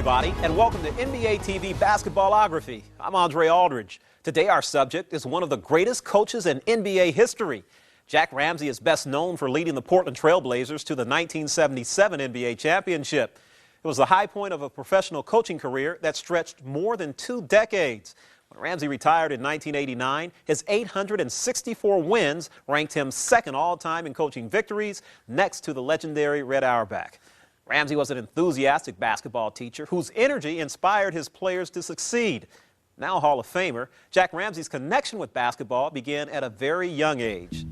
everybody, and welcome to NBA TV Basketballography. I'm Andre Aldridge. Today our subject is one of the greatest coaches in NBA history. Jack Ramsay is best known for leading the Portland Trailblazers to the 1977 NBA championship. It was the high point of a professional coaching career that stretched more than 2 decades. When Ramsay retired in 1989, his 864 wins ranked him second all-time in coaching victories, next to the legendary Red Auerbach. Ramsay was an enthusiastic basketball teacher whose energy inspired his players to succeed. Now Hall of Famer, Jack Ramsay's connection with basketball began at a very young age.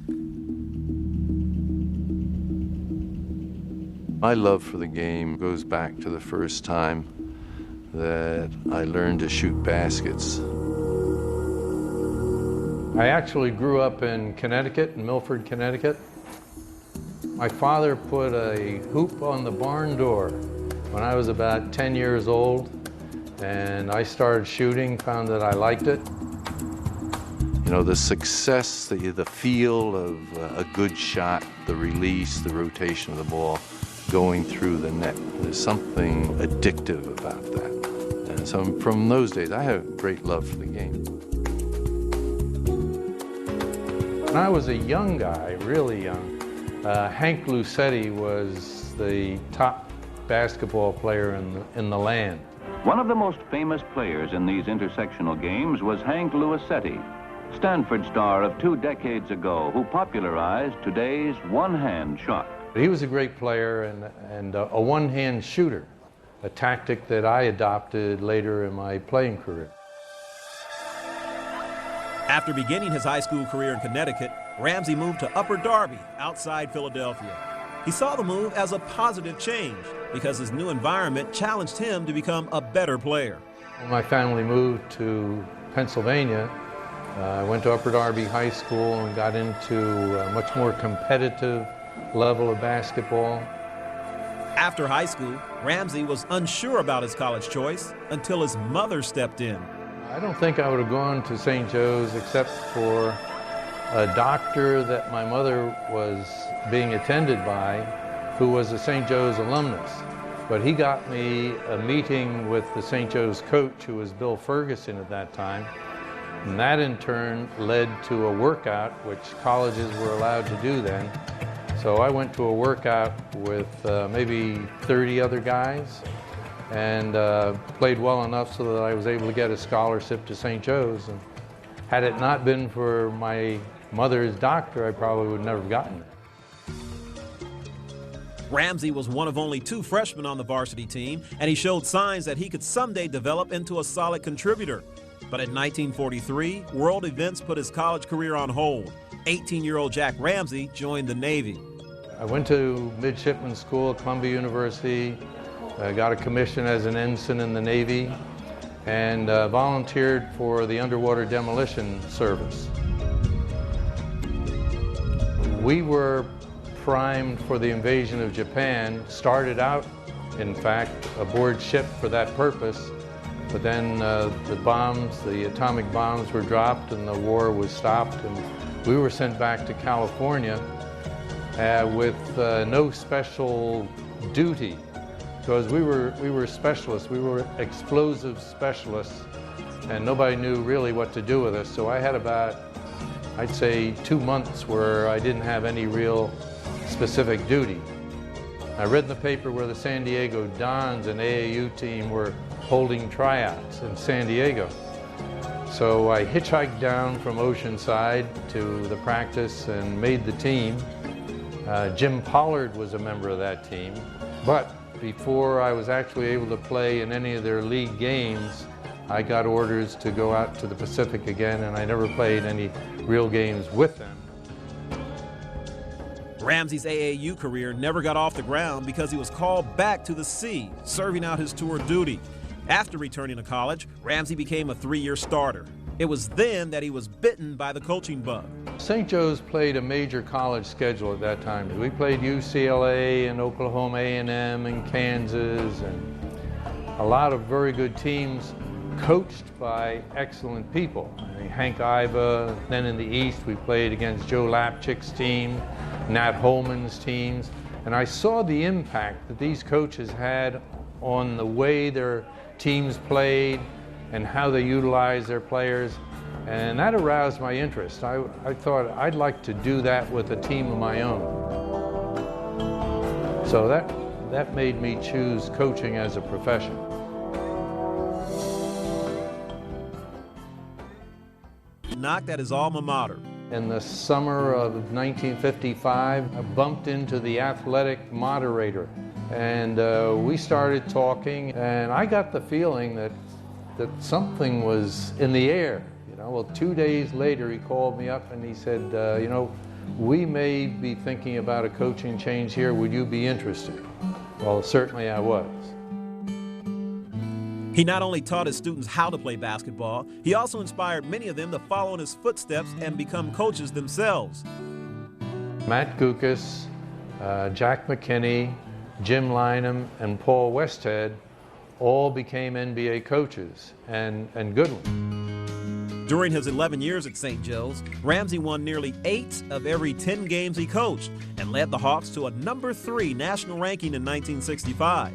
My love for the game goes back to the first time that I learned to shoot baskets. I actually grew up in Connecticut, in Milford, Connecticut. My father put a hoop on the barn door when I was about 10 years old, and I started shooting, found that I liked it. You know, the success, the feel of a good shot, the release, the rotation of the ball going through the net, there's something addictive about that. And so from those days, I had a great love for the game. When I was a young guy, really young, Hank Lucetti was the top basketball player in the land. One of the most famous players in these intersectional games was Hank Lucetti, Stanford star of 2 decades ago, who popularized today's one-hand shot. He was a great player and a one-hand shooter, a tactic that I adopted later in my playing career. After beginning his high school career in Connecticut, Ramsay moved to Upper Darby, outside Philadelphia. He saw the move as a positive change because his new environment challenged him to become a better player. When my family moved to Pennsylvania, I went to Upper Darby High School and got into a much more competitive level of basketball. After high school, Ramsay was unsure about his college choice until his mother stepped in. I don't think I would have gone to St. Joe's except for a doctor that my mother was being attended by who was a St. Joe's alumnus. But he got me a meeting with the St. Joe's coach, who was Bill Ferguson at that time. And that in turn led to a workout, which colleges were allowed to do then. So I went to a workout with maybe 30 other guys and played well enough so that I was able to get a scholarship to St. Joe's. And had it not been for my mother's doctor, I probably would never have gotten it. Ramsay was one of only 2 freshmen on the varsity team, and he showed signs that he could someday develop into a solid contributor. But in 1943, world events put his college career on hold. 18-year-old Jack Ramsay joined the Navy. I went to midshipman school at Columbia University. I got a commission as an ensign in the Navy and volunteered for the underwater demolition service. We were primed for the invasion of Japan, started out, in fact, aboard ship for that purpose, but then the atomic bombs were dropped and the war was stopped, and we were sent back to California with no special duty. Because we were specialists, we were explosive specialists, and nobody knew really what to do with us. So I had about, I'd say, 2 months where I didn't have any real specific duty. I read in the paper where the San Diego Dons, an AAU team, were holding tryouts in San Diego. So I hitchhiked down from Oceanside to the practice and made the team. Jim Pollard was a member of that team, but before I was actually able to play in any of their league games, I got orders to go out to the Pacific again, and I never played any real games with them. Ramsay's AAU career never got off the ground because he was called back to the sea, serving out his tour duty. After returning to college, Ramsay became a 3-year starter. It was then that he was bitten by the coaching bug. St. Joe's played a major college schedule at that time. We played UCLA and Oklahoma A&M and Kansas, and a lot of very good teams coached by excellent people. I mean, Hank Iva. Then in the East, we played against Joe Lapchick's team, Nat Holman's teams, and I saw the impact that these coaches had on the way their teams played and how they utilized their players, and that aroused my interest. I thought I'd like to do that with a team of my own. So that made me choose coaching as a profession. Knocked at his alma mater. In the summer of 1955, I bumped into the athletic moderator, and we started talking, and I got the feeling that something was in the air. Well, 2 days later, he called me up and he said, we may be thinking about a coaching change here. Would you be interested? Well, certainly I was. He not only taught his students how to play basketball, he also inspired many of them to follow in his footsteps and become coaches themselves. Matt Gukas, Jack McKinney, Jim Lynam, and Paul Westhead all became NBA coaches, and good ones. During his 11 years at St. Joe's, Ramsey won nearly 8 of every 10 games he coached and led the Hawks to a #3 national ranking in 1965.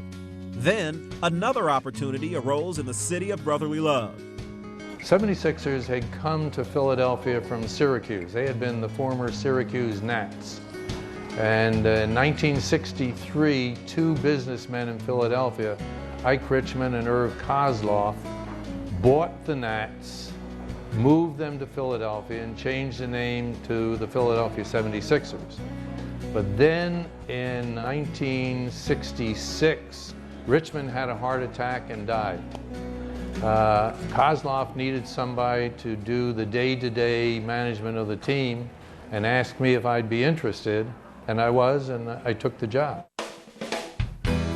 Then, another opportunity arose in the city of brotherly love. 76ers had come to Philadelphia from Syracuse. They had been the former Syracuse Gnats. And in 1963, 2 businessmen in Philadelphia, Ike Richmond and Irv Kozloff, bought the Gnats, moved them to Philadelphia, and changed the name to the Philadelphia 76ers. But then in 1966, Richmond had a heart attack and died. Kozloff needed somebody to do the day-to-day management of the team and asked me if I'd be interested, and I was, and I took the job.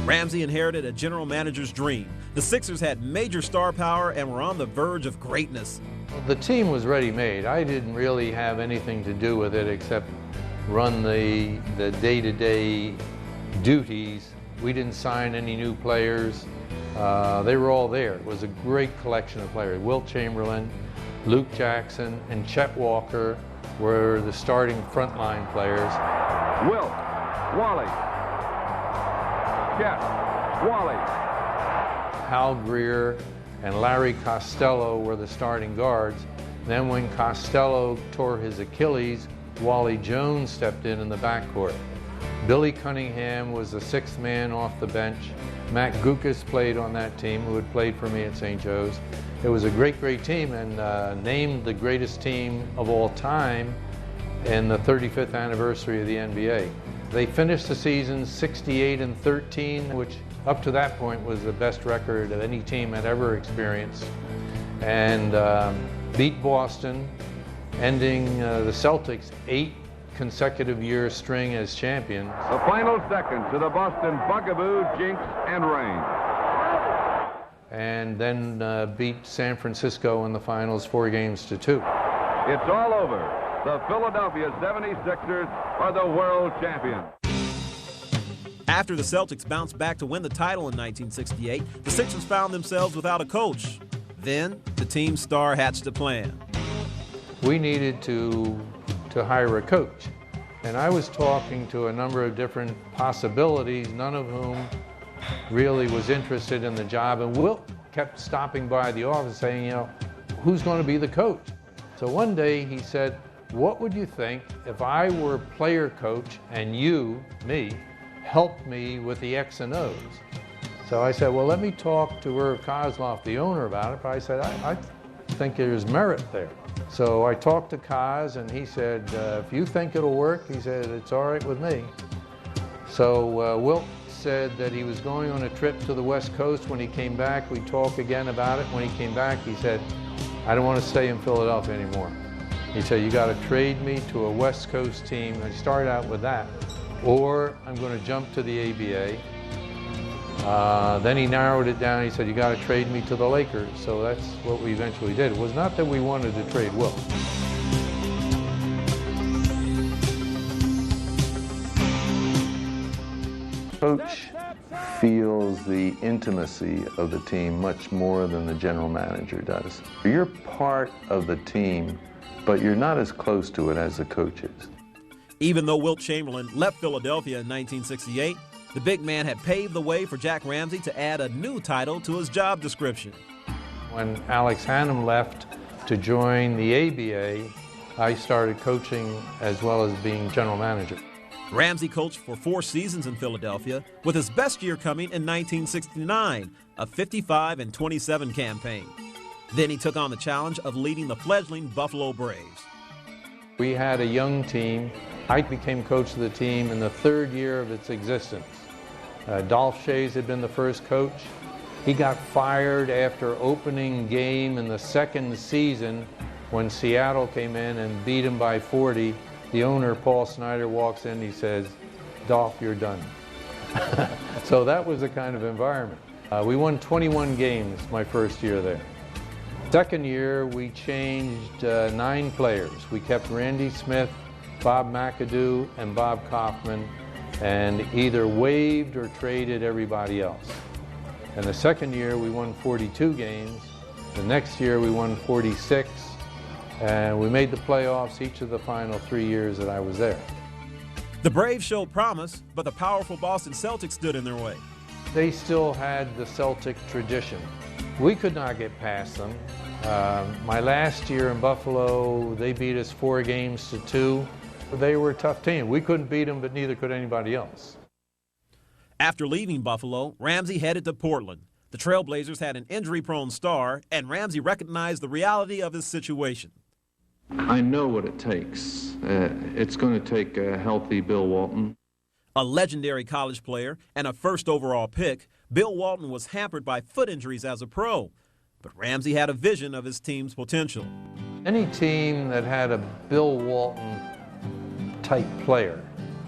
Ramsey inherited a general manager's dream. The Sixers had major star power and were on the verge of greatness. The team was ready-made. I didn't really have anything to do with it except run the day-to-day duties. We didn't sign any new players. They were all there. It was a great collection of players. Wilt Chamberlain, Luke Jackson, and Chet Walker were the starting frontline players. Wilt, Wally, Chet, Wally. Hal Greer and Larry Costello were the starting guards. Then when Costello tore his Achilles, Wally Jones stepped in the backcourt. Billy Cunningham was the 6th man off the bench. Matt Gukas played on that team, who had played for me at St. Joe's. It was a great, great team, and named the greatest team of all time in the 35th anniversary of the NBA. They finished the season 68-13, which up to that point was the best record of any team had ever experienced, and beat Boston, ending the Celtics' 8 consecutive year string as champions. The final second to the Boston Bugaboo, Jinx, and Reign. And then beat San Francisco in the finals 4-2. It's all over. The Philadelphia 76ers are the world champions. After the Celtics bounced back to win the title in 1968, the Sixers found themselves without a coach. Then, the team's star hatched a plan. We needed to hire a coach. And I was talking to a number of different possibilities, none of whom really was interested in the job. And Wilt kept stopping by the office saying, who's going to be the coach? So one day he said, what would you think if I were player coach and you, me, helped me with the X and O's? So I said, well, let me talk to Irv Kozloff, the owner, about it. But I said, I think there's merit there. So I talked to Koz, and he said, if you think it'll work, he said, it's all right with me. So Wilt said that he was going on a trip to the West Coast. When he came back, we talked again about it. When he came back, he said, I don't want to stay in Philadelphia anymore. He said, you got to trade me to a West Coast team. I started out with that. Or I'm going to jump to the ABA. Then he narrowed it down. He said, you got to trade me to the Lakers. So that's what we eventually did. It was not that we wanted to trade Wilt. Coach feels the intimacy of the team much more than the general manager does. You're part of the team, but you're not as close to it as the coach is. Even though Wilt Chamberlain left Philadelphia in 1968, The big man had paved the way for Jack Ramsay to add a new title to his job description. When Alex Hannum left to join the ABA, I started coaching as well as being general manager. Ramsay coached for 4 seasons in Philadelphia, with his best year coming in 1969, a 55-27 campaign. Then he took on the challenge of leading the fledgling Buffalo Braves. We had a young team. I became coach of the team in the 3rd year of its existence. Dolph Shays had been the first coach. He got fired after opening game in the 2nd season when Seattle came in and beat him by 40. The owner, Paul Snyder, walks in, he says, "Dolph, you're done." So that was the kind of environment. We won 21 games my first year there. Second year, we changed 9 players. We kept Randy Smith, Bob McAdoo, and Bob Kaufman, and either waived or traded everybody else. And the second year, we won 42 games. The next year, we won 46. And we made the playoffs each of the final 3 years that I was there. The Braves showed promise, but the powerful Boston Celtics stood in their way. They still had the Celtic tradition. We could not get past them. My last year in Buffalo, they beat us 4 games to 2. They were a tough team. We couldn't beat them, but neither could anybody else. After leaving Buffalo, Ramsay headed to Portland. The Trailblazers had an injury-prone star, and Ramsay recognized the reality of his situation. I know what it takes. It's going to take a healthy Bill Walton. A legendary college player and a first overall pick, Bill Walton was hampered by foot injuries as a pro. But Ramsay had a vision of his team's potential. Any team that had a Bill Walton type player,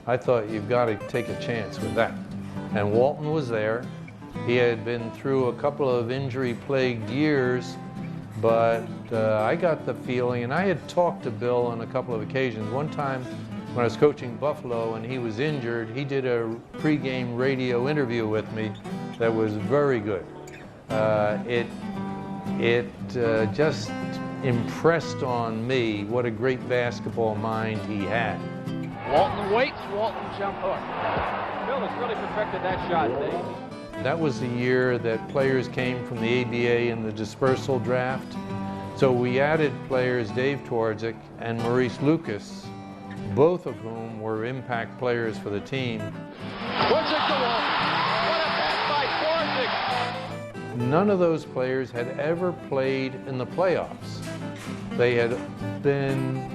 I thought you've got to take a chance with that. And Walton was there. He had been through a couple of injury-plagued years, but I got the feeling, and I had talked to Bill on a couple of occasions. One time when I was coaching Buffalo and he was injured, he did a pregame radio interview with me that was very good. It just impressed on me what a great basketball mind he had. Walton waits, Walton jump hook. Bill has really perfected that shot, Dave. That was the year that players came from the ABA in the dispersal draft. So we added players, Dave Twardzik and Maurice Lucas, both of whom were impact players for the team. Twardzik to Walton. What a pass by Twardzik. None of those players had ever played in the playoffs. They had been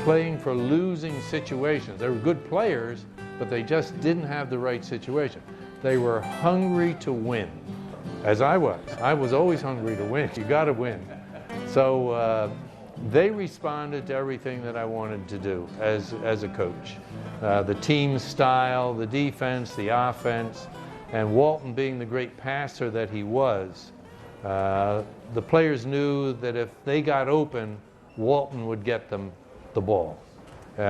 playing for losing situations. They were good players, but they just didn't have the right situation. They were hungry to win, as I was. I was always hungry to win. You got to win. So they responded to everything that I wanted to do as a coach. The team style, the defense, the offense, and Walton being the great passer that he was, the players knew that if they got open, Walton would get them the ball.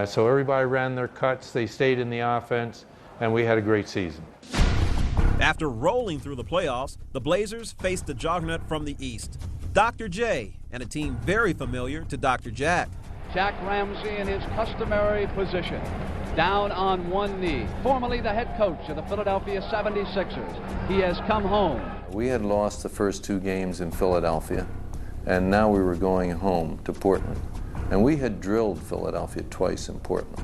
So everybody ran their cuts, they stayed in the offense, and we had a great season. After rolling through the playoffs, the Blazers faced the juggernaut from the East, Dr. J, and a team very familiar to Dr. Jack. Jack Ramsay in his customary position, down on one knee, formerly the head coach of the Philadelphia 76ers. He has come home. We had lost the first 2 games in Philadelphia, and now we were going home to Portland. And we had drilled Philadelphia twice in Portland.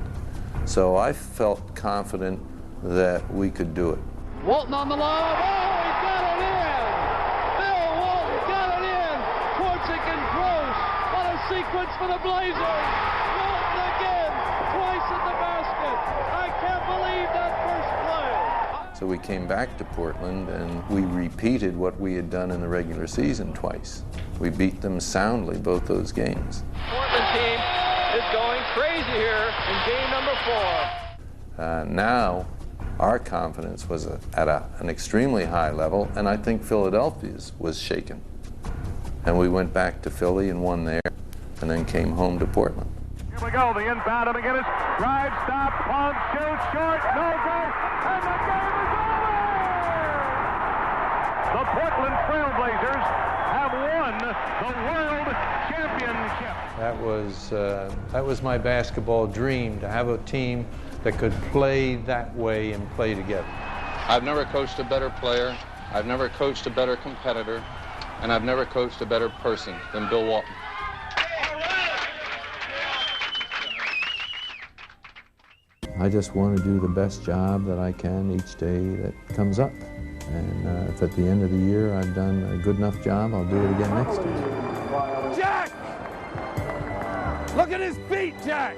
So I felt confident that we could do it. Walton on the lob. Oh, he got it in! Bill Walton got it in! Twardzik and Gross. What a sequence for the Blazers! Walton again, twice in the basket. I can't believe that first play. So we came back to Portland and we repeated what we had done in the regular season twice. We beat them soundly both those games. Portland team is going crazy here in game number 4. Now, our confidence was at an extremely high level, and I think Philadelphia's was shaken. And we went back to Philly and won there, and then came home to Portland. Here we go, the inbound of McGinnis. Drive, stop, pump, shoot, short, no good, and the game is over! The Portland Trailblazers have won the World Championship. That was my basketball dream, to have a team that could play that way and play together. I've never coached a better player, I've never coached a better competitor, and I've never coached a better person than Bill Walton. I just want to do the best job that I can each day that comes up. And if at the end of the year I've done a good enough job, I'll do it again next year. Jack! Look at his feet, Jack!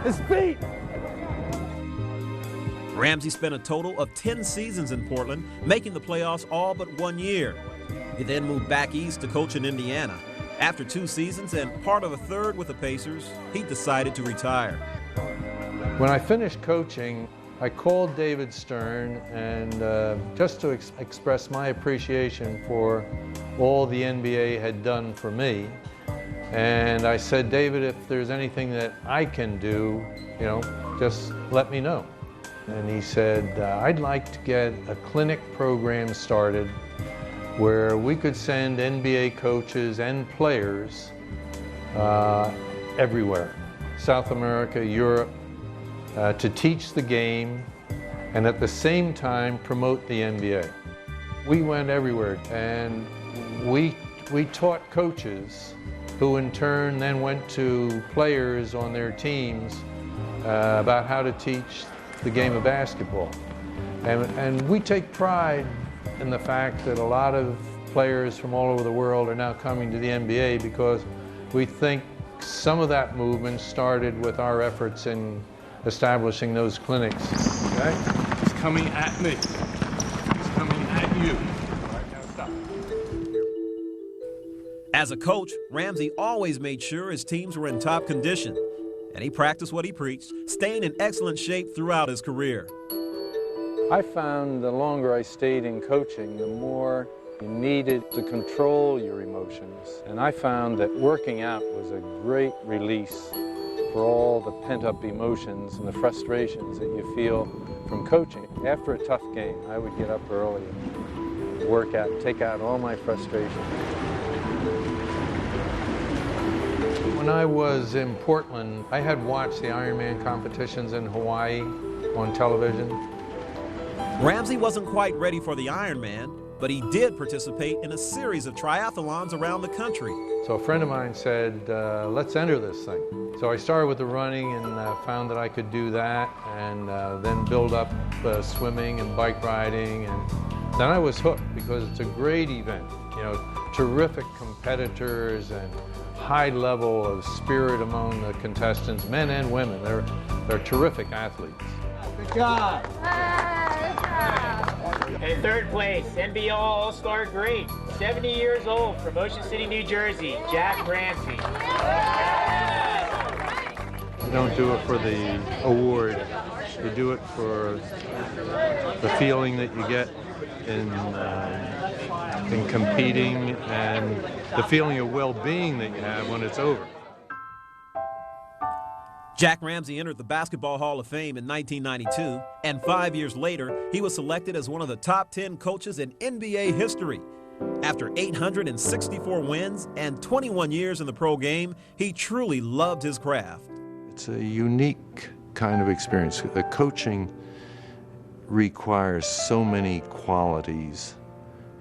His feet! Ramsey spent a total of 10 seasons in Portland, making the playoffs all but 1 year. He then moved back east to coach in Indiana. After 2 seasons and part of a third with the Pacers, he decided to retire. When I finished coaching, I called David Stern and just to express my appreciation for all the NBA had done for me. And I said, David, if there's anything that I can do, just let me know. And he said, I'd like to get a clinic program started where we could send NBA coaches and players everywhere, South America, Europe, to teach the game and at the same time promote the NBA. We went everywhere and we taught coaches who in turn then went to players on their teams about how to teach the game of basketball. And we take pride in the fact that a lot of players from all over the world are now coming to the NBA because we think some of that movement started with our efforts in establishing those clinics. Okay? He's coming at me. He's coming at you. All right, now stop. As a coach, Ramsey always made sure his teams were in top condition, and he practiced what he preached, staying in excellent shape throughout his career. I found the longer I stayed in coaching, the more you needed to control your emotions. And I found that working out was a great release for all the pent-up emotions and the frustrations that you feel from coaching. After a tough game, I would get up early and work out, take out all my frustrations. When I was in Portland, I had watched the Ironman competitions in Hawaii on television. Ramsey wasn't quite ready for the Ironman, but he did participate in a series of triathlons around the country. So a friend of mine said, let's enter this thing. So I started with the running and found that I could do that and then build up swimming and bike riding. And then I was hooked because it's a great event. Terrific competitors and high level of spirit among the contestants, men and women. They're terrific athletes. Good job. In third place, NBA All-Star great, 70 years old from Ocean City, New Jersey, Jack Ramsay. You don't do it for the award. You do it for the feeling that you get in competing and the feeling of well-being that you have when it's over. Jack Ramsey entered the Basketball Hall of Fame in 1992, and 5 years later, he was selected as one of the top 10 coaches in NBA history. After 864 wins and 21 years in the pro game, he truly loved his craft. It's a unique kind of experience. The coaching requires so many qualities.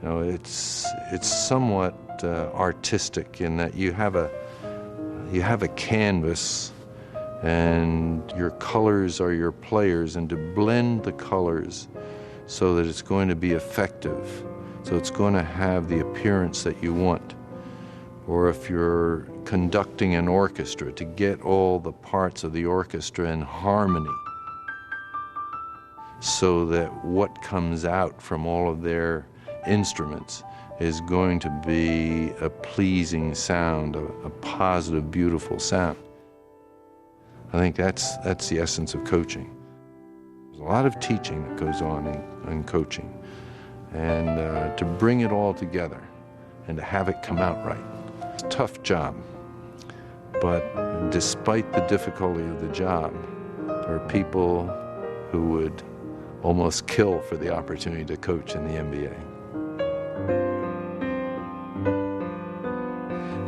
It's somewhat artistic in that you have a canvas and your colors are your players, and to blend the colors so that it's going to be effective, so it's going to have the appearance that you want. Or if you're conducting an orchestra, to get all the parts of the orchestra in harmony so that what comes out from all of their instruments is going to be a pleasing sound, a positive, beautiful sound. I think that's the essence of coaching. There's a lot of teaching that goes on in coaching, and to bring it all together and to have it come out right. It's a tough job, but despite the difficulty of the job, there are people who would almost kill for the opportunity to coach in the NBA.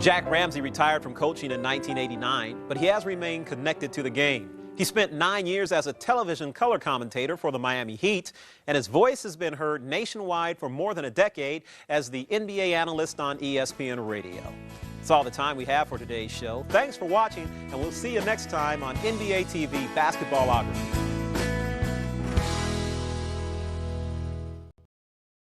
Jack Ramsey retired from coaching in 1989, but he has remained connected to the game. He spent 9 years as a television color commentator for the Miami Heat, and his voice has been heard nationwide for more than a decade as the NBA analyst on ESPN Radio. That's all the time we have for today's show. Thanks for watching, and we'll see you next time on NBA TV Basketballography.